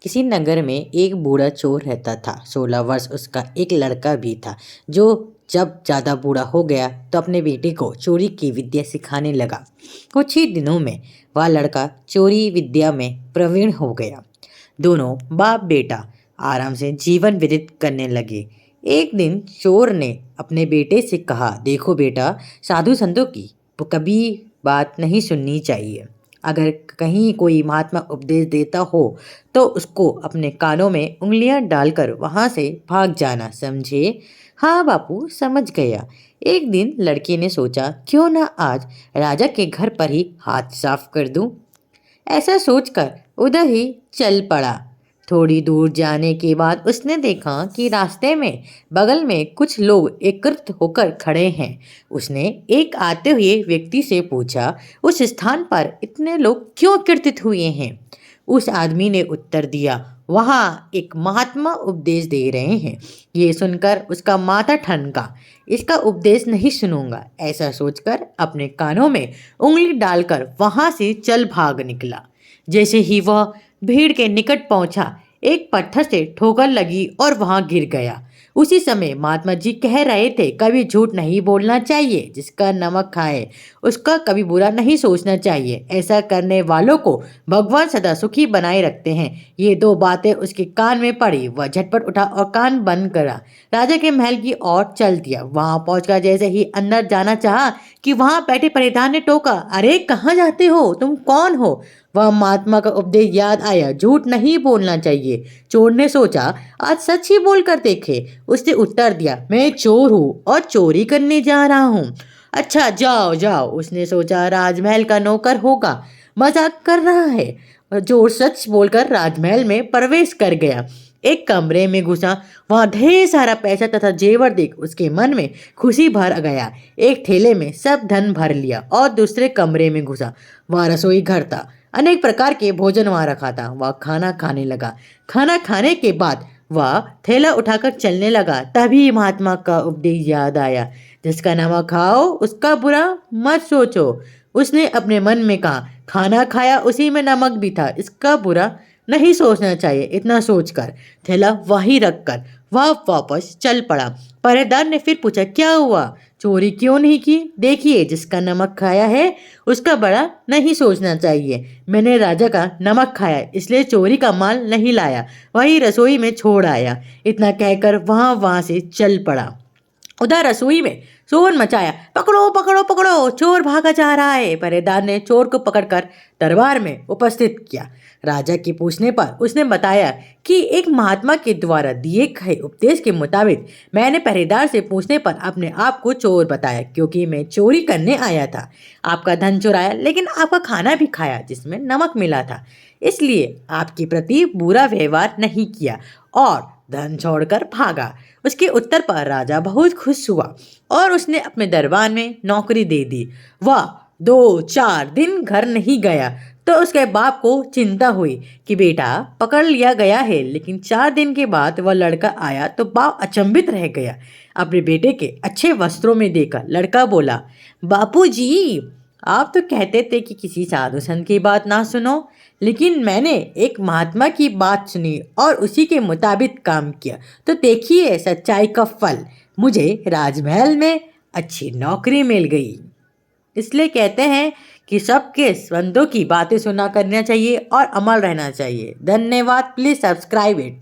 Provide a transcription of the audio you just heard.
किसी नगर में एक बूढ़ा चोर रहता था। 16 वर्ष उसका एक लड़का भी था जो जब ज़्यादा बूढ़ा हो गया तो अपने बेटे को चोरी की विद्या सिखाने लगा। कुछ ही दिनों में वह लड़का चोरी विद्या में प्रवीण हो गया। दोनों बाप बेटा आराम से जीवन व्यतीत करने लगे। एक दिन चोर ने अपने बेटे से कहा, देखो बेटा, साधु संतों की कभी बात नहीं सुननी चाहिए। अगर कहीं कोई महात्मा उपदेश देता हो तो उसको अपने कानों में उंगलियां डालकर वहां से भाग जाना, समझे? हाँ बापू, समझ गया। एक दिन लड़के ने सोचा, क्यों ना आज राजा के घर पर ही हाथ साफ कर दूं। ऐसा सोचकर उधर ही चल पड़ा। थोड़ी दूर जाने के बाद उसने देखा कि रास्ते में बगल में कुछ लोग एकत्रित होकर खड़े हैं। उसने एक आते हुए व्यक्ति से पूछा, उस स्थान पर इतने लोग क्यों एकत्रित हुए हैं? उस आदमी ने उत्तर दिया, वहाँ एक महात्मा उपदेश दे रहे हैं। ये सुनकर उसका माथा ठनका। इसका उपदेश नहीं सुनूंगा, ऐसा सोचकर अपने कानों में उंगली डालकर वहां से चल भाग निकला। जैसे ही वह भीड़ के निकट पहुंचा, एक पत्थर से ठोकर लगी और वहां गिर गया। उसी समय महात्मा जी कह रहे थे, कभी झूठ नहीं बोलना चाहिए, जिसका नमक खाए उसका कभी बुरा नहीं सोचना चाहिए। ऐसा करने वालों को भगवान सदा सुखी बनाए रखते हैं। ये दो बातें उसके कान में पड़ी। वह झटपट उठा और कान बंद करा। राजा के महल की ओर चल दिया। वहां पहुंचकर जैसे ही अंदर जाना चाहा कि वहां बैठे परिधान ने टोका, अरे कहाँ जाते हो, तुम कौन हो? वह महात्मा का उपदेश याद आया, झूठ नहीं बोलना चाहिए। चोर ने सोचा, आज सच ही बोलकर देखे। उसने उत्तर दिया, मैं चोर हूँ और चोरी करने जा रहा हूँ। अच्छा, जाओ जाओ। उसने सोचा, राजमहल का नौकर होगा, मजाक कर रहा है। और चोर सच बोलकर राजमहल में प्रवेश कर गया। एक कमरे में घुसा। वहां ढेर सारा पैसा तथा जेवर देख उसके मन में खुशी भर गया। एक थैले में सब धन भर लिया और दूसरे कमरे में घुसा। वहां रसोई घर था। अनेक प्रकार के भोजन वहां रखा था। वह खाना खाने लगा। खाना खाने के बाद वह थैला उठाकर चलने लगा। तभी महात्मा का उपदेश याद आया, जिसका नमक खाओ उसका बुरा मत सोचो। उसने अपने मन में कहा, खाना खाया उसी में नमक भी था, इसका बुरा नहीं सोचना चाहिए। इतना सोचकर थैला वहीं रखकर वह वापस चल पड़ा। पहरेदार ने फिर पूछा, क्या हुआ, चोरी क्यों नहीं की? देखिए, जिसका नमक खाया है उसका बड़ा नहीं सोचना चाहिए। मैंने राजा का नमक खाया, इसलिए चोरी का माल नहीं लाया, वही रसोई में छोड़ आया। इतना कहकर वहां से चल पड़ा। उधर रसोई में शोर मचाया, पकड़ो पकड़ो पकड़ो, चोर भागा जा रहा है। पहरेदार ने चोर को पकड़कर दरबार में उपस्थित किया। राजा के पूछने पर उसने बताया कि एक महात्मा के द्वारा दिए गए उपदेश के मुताबिक मैंने पहरेदार से पूछने पर अपने आप को चोर बताया, क्योंकि मैं चोरी करने आया था। आपका धन चुराया, लेकिन आपका खाना भी खाया जिसमें नमक मिला था, इसलिए आपके प्रति बुरा व्यवहार नहीं किया और धन छोड़कर भागा। उसके उत्तर पर राजा बहुत खुश हुआ और उसने अपने दरबार में नौकरी दे दी। वह 2-4 दिन घर नहीं गया तो उसके बाप को चिंता हुई कि बेटा पकड़ लिया गया है। लेकिन 4 दिन के बाद वह लड़का आया तो बाप अचंभित रह गया। अपने बेटे के अच्छे वस्त्रों में देखकर लड़का बोला, बापूजी, आप तो कहते थे कि किसी साधु संत की बात ना सुनो, लेकिन मैंने एक महात्मा की बात सुनी और उसी के मुताबिक काम किया, तो देखिए सच्चाई का फल, मुझे राजमहल में अच्छी नौकरी मिल गई। इसलिए कहते हैं कि सबके संतों की बातें सुना करना चाहिए और अमल रहना चाहिए। धन्यवाद। Please subscribe it.